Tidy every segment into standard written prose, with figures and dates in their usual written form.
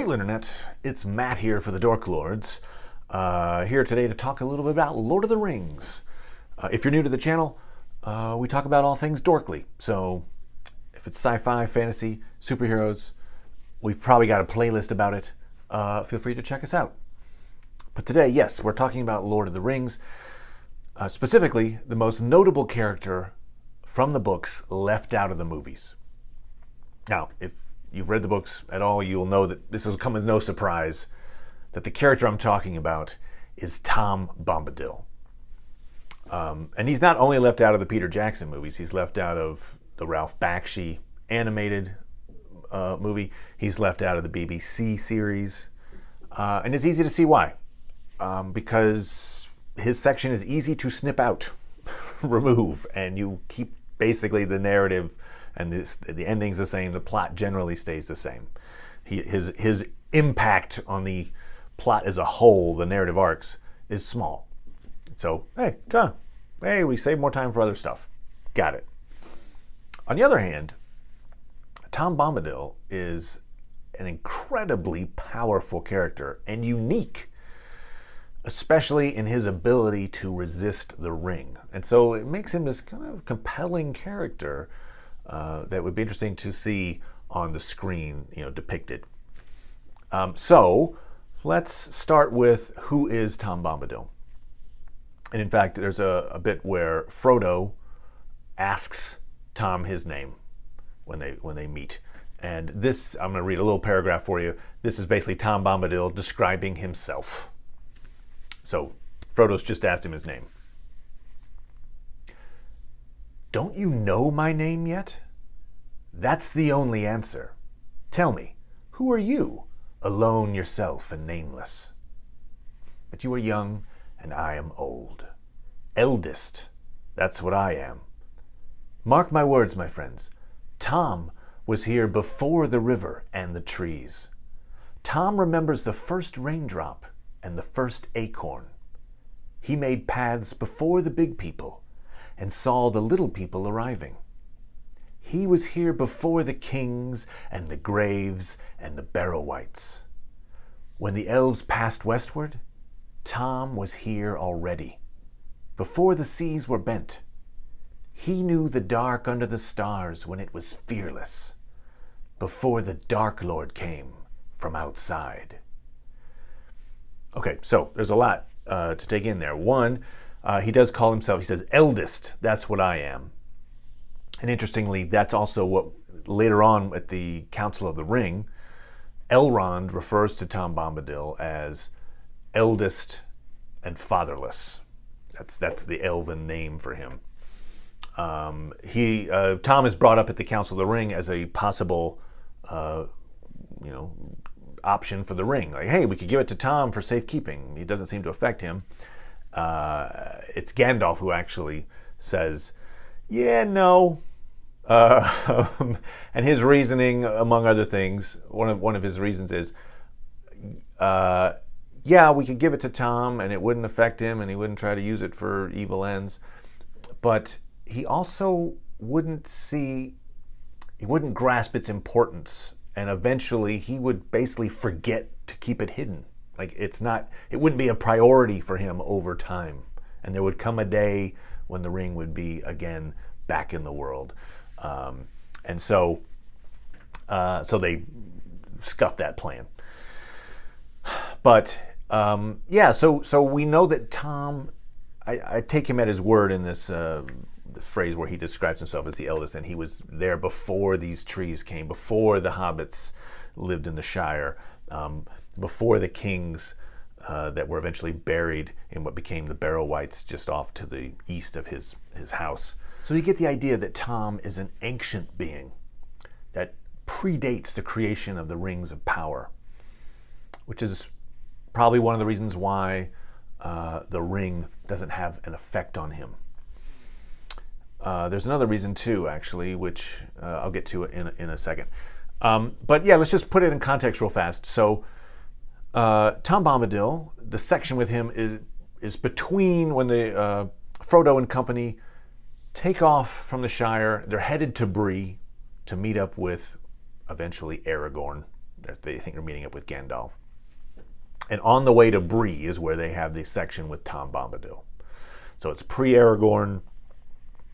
Hey Internet, it's Matt here for the Dork Lords. Here today to talk a little bit about Lord of the Rings. If you're new to the channel, we talk about all things dorkly. So if it's sci-fi, fantasy, superheroes, we've probably got a playlist about it. Feel free to check us out. But today, yes, we're talking about Lord of the Rings. Specifically, the most notable character from the books left out of the movies. Now, if you've read the books at all, you'll know that this will come as no surprise that the character I'm talking about is Tom Bombadil. And he's not only left out of the Peter Jackson movies, he's left out of the Ralph Bakshi animated movie, he's left out of the BBC series, and it's easy to see why. Because his section is easy to snip out, remove, and you keep basically the narrative and the ending's the same, the plot generally stays the same. His impact on the plot as a whole, the narrative arcs, is small. So, hey, we save more time for other stuff. Got it. On the other hand, Tom Bombadil is an incredibly powerful character and unique, especially in his ability to resist the ring. And so it makes him this kind of compelling character that would be interesting to see on the screen, depicted. So let's start with who is Tom Bombadil. And in fact, there's a bit where Frodo asks Tom his name when they meet. And this, I'm going to read a little paragraph for you. This is basically Tom Bombadil describing himself. So Frodo's just asked him his name. Don't you know my name yet? That's the only answer. Tell me, who are you, alone yourself and nameless? But you are young, and I am old. Eldest, that's what I am. Mark my words, my friends. Tom was here before the river and the trees. Tom remembers the first raindrop and the first acorn. He made paths before the big people and saw the little people arriving. He was here before the kings and the graves and the Barrow-wights. When the elves passed westward, Tom was here already. Before the seas were bent, he knew the dark under the stars when it was fearless. Before the Dark Lord came from outside. Okay, so there's a lot to take in there. One, he does call himself, he says, eldest, that's what I am. And interestingly, that's also what later on at the Council of the Ring, Elrond refers to Tom Bombadil as eldest and fatherless. That's the elven name for him. Tom is brought up at the Council of the Ring as a possible, option for the ring. Like, hey, we could give it to Tom for safekeeping. It doesn't seem to affect him. It's Gandalf who actually says, yeah, no. And his reasoning, among other things, one of his reasons is, yeah, we could give it to Tom and it wouldn't affect him and he wouldn't try to use it for evil ends. But he also wouldn't grasp its importance, and eventually he would basically forget to keep it hidden. Like it wouldn't be a priority for him over time. And there would come a day when the ring would be again back in the world. And so they scuffed that plan. But so we know that Tom, I take him at his word in this phrase where he describes himself as the eldest, and he was there before these trees came, before the hobbits lived in the Shire, before the kings that were eventually buried in what became the Barrow-wights just off to the east of his house. So you get the idea that Tom is an ancient being that predates the creation of the Rings of Power, which is probably one of the reasons why the ring doesn't have an effect on him. There's another reason too, actually, which I'll get to in a second. But yeah, let's just put it in context real fast. So Tom Bombadil, the section with him is between when the Frodo and company take off from the Shire. They're headed to Bree to meet up with eventually Aragorn, They think they're meeting up with Gandalf. And on the way to Bree is where they have the section with Tom Bombadil. So it's pre-Aragorn.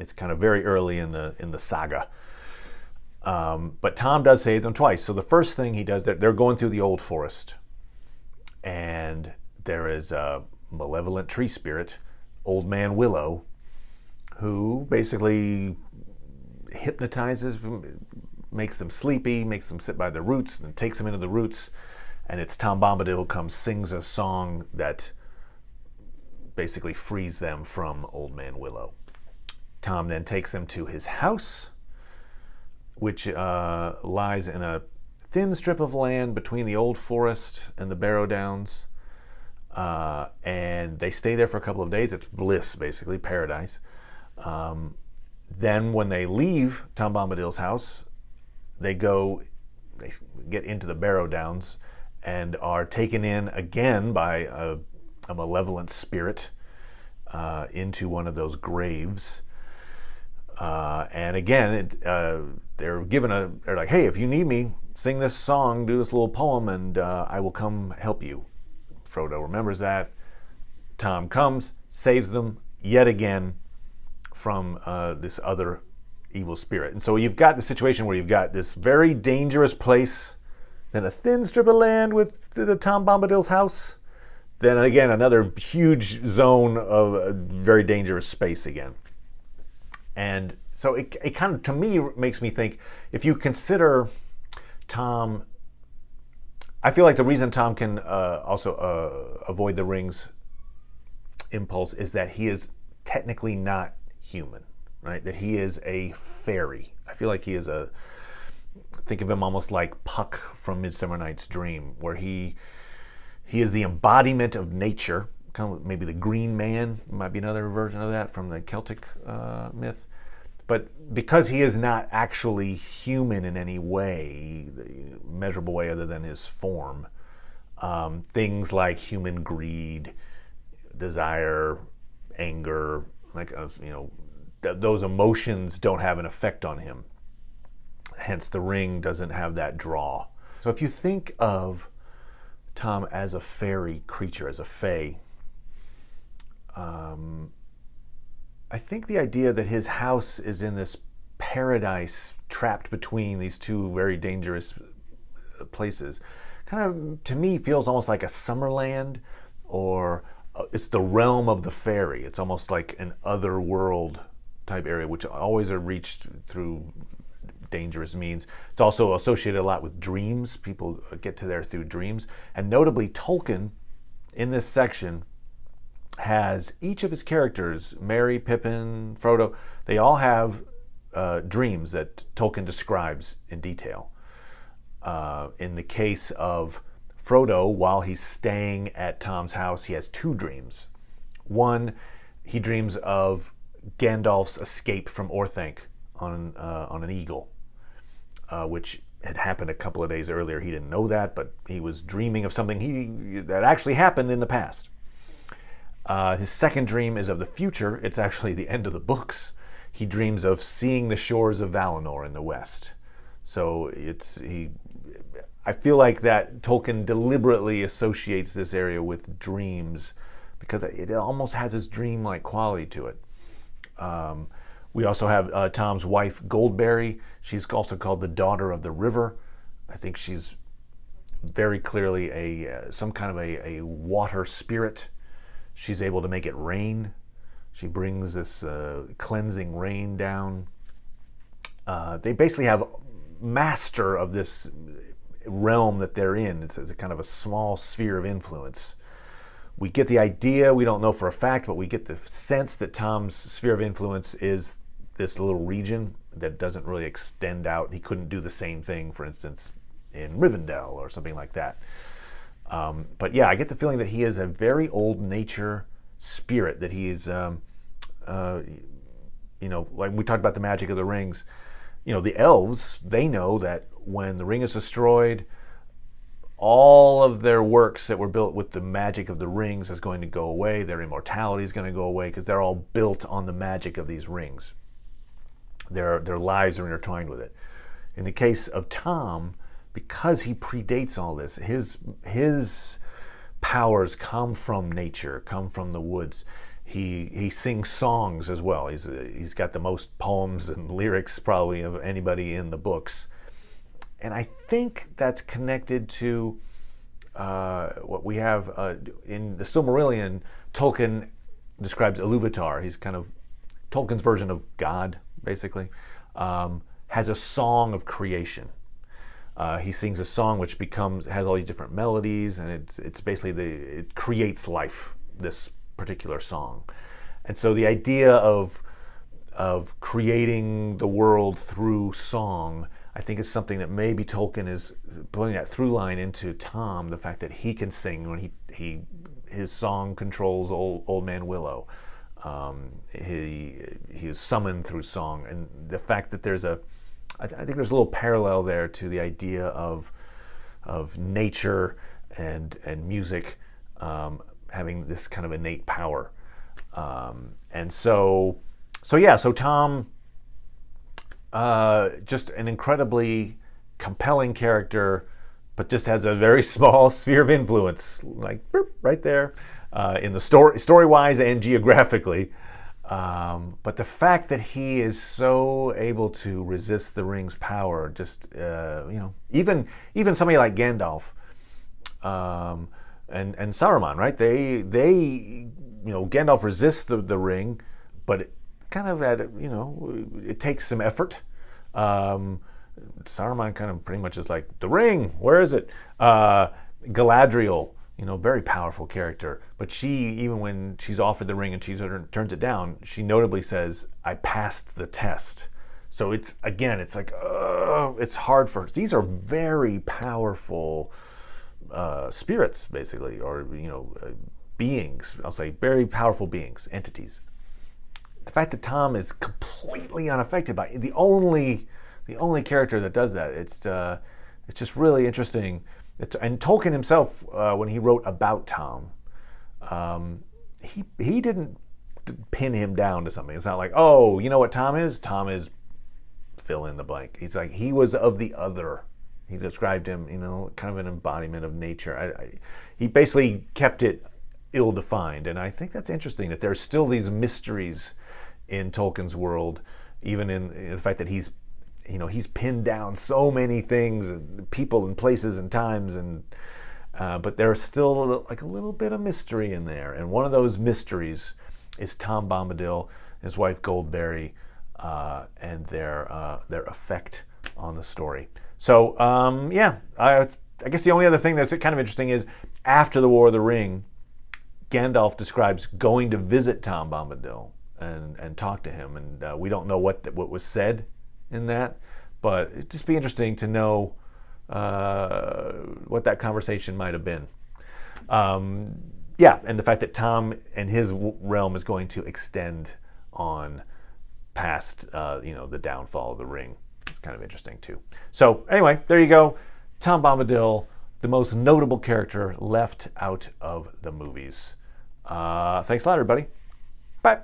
It's kind of very early in the saga. But Tom does save them twice. So the first thing he does, they're going through the old forest, and there is a malevolent tree spirit, Old Man Willow, who basically hypnotizes, makes them sleepy, makes them sit by the roots, and takes them into the roots. And it's Tom Bombadil who comes, sings a song that basically frees them from Old Man Willow. Tom then takes them to his house, which lies in a thin strip of land between the old forest and the Barrow Downs. And they stay there for a couple of days. It's bliss, basically, paradise. Then when they leave Tom Bombadil's house, they get into the Barrow Downs and are taken in again by a malevolent spirit into one of those graves. And again, they're like, hey, if you need me, sing this song, do this little poem, and I will come help you. Frodo remembers that. Tom comes, saves them yet again from this other evil spirit. And so you've got the situation where you've got this very dangerous place, then a thin strip of land with the Tom Bombadil's house, then again another huge zone of very dangerous space again. And so it kind of, to me, makes me think, if you consider Tom, I feel like the reason Tom can also avoid the ring's impulse is that he is technically not human, right? That he is a fairy. I feel like he is think of him almost like Puck from Midsummer Night's Dream, where he is the embodiment of nature, kind of maybe the Green Man might be another version of that from the Celtic myth. But because he is not actually human in any way, measurable way other than his form, things like human greed, desire, anger, those emotions don't have an effect on him. Hence, the ring doesn't have that draw. So if you think of Tom as a fairy creature, as a fae, I think the idea that his house is in this paradise trapped between these two very dangerous places kind of, to me, feels almost like a Summerland, or it's the realm of the fairy. It's almost like an other world type area, which always are reached through dangerous means. It's also associated a lot with dreams. People get to there through dreams. And notably, Tolkien, in this section, has each of his characters, Merry, Pippin, Frodo, they all have dreams that Tolkien describes in detail. In the case of Frodo, while he's staying at Tom's house, he has two dreams. One, he dreams of Gandalf's escape from Orthanc on an eagle, which had happened a couple of days earlier. He didn't know that, but he was dreaming of something that actually happened in the past. His second dream is of the future. It's actually the end of the books. He dreams of seeing the shores of Valinor in the west. So I feel like that Tolkien deliberately associates this area with dreams because it almost has this dream-like quality to it. We also have Tom's wife, Goldberry. She's also called the Daughter of the River. I think she's very clearly some kind of a water spirit. She's able to make it rain. She brings this cleansing rain down. They basically have master of this realm that they're in. It's a kind of a small sphere of influence. We get the idea, we don't know for a fact, but we get the sense that Tom's sphere of influence is this little region that doesn't really extend out. He couldn't do the same thing, for instance, in Rivendell or something like that. But yeah, I get the feeling that he is a very old nature spirit, that he's, like we talked about the magic of the rings, the elves, they know that when the ring is destroyed, all of their works that were built with the magic of the rings is going to go away. Their immortality is going to go away because they're all built on the magic of these rings. Their lives are intertwined with it. In the case of Tom, because he predates all this. His powers come from nature, come from the woods. He sings songs as well. He's got the most poems and lyrics probably of anybody in the books. And I think that's connected to what we have in the Silmarillion. Tolkien describes Iluvatar. He's kind of Tolkien's version of God, basically. Has a song of creation. He sings a song which has all these different melodies, and it's basically it creates life, this particular song. And so the idea of creating the world through song, I think, is something that maybe Tolkien is putting that through line into Tom, the fact that he can sing when his song controls Old Man Willow. He is summoned through song, and the fact that I think there's a little parallel there to the idea of nature and music having this kind of innate power. And so Tom, just an incredibly compelling character, but just has a very small sphere of influence, like right there, in the story-wise and geographically. But the fact that he is so able to resist the ring's power, just even somebody like Gandalf and Saruman, right? They Gandalf resists the ring, but it kind of it takes some effort. Saruman kind of pretty much is like, the ring, where is it? Galadriel, very powerful character, but even when she's offered the ring and she turns it down, she notably says, "I passed the test." So it's like, it's hard for her. These are very powerful spirits, basically, or beings. I'll say very powerful beings, entities. The fact that Tom is completely unaffected by it, the only character that does that, it's just really interesting. And Tolkien himself, when he wrote about Tom, he didn't pin him down to something. It's not like, oh, you know what Tom is? Tom is fill in the blank. He's like, he was of the other. He described him, kind of an embodiment of nature. He basically kept it ill-defined, and I think that's interesting that there's still these mysteries in Tolkien's world, even in the fact that he's pinned down so many things, and people and places and times, and but there's still like a little bit of mystery in there. And one of those mysteries is Tom Bombadil, his wife Goldberry, and their effect on the story. So I guess the only other thing that's kind of interesting is after the War of the Ring, Gandalf describes going to visit Tom Bombadil and talk to him, and we don't know what was said in that, but it'd just be interesting to know what that conversation might have been. And the fact that Tom and his realm is going to extend on past the downfall of the ring. It's kind of interesting too. So anyway, there you go. Tom Bombadil, the most notable character left out of the movies. Thanks a lot, everybody. Bye.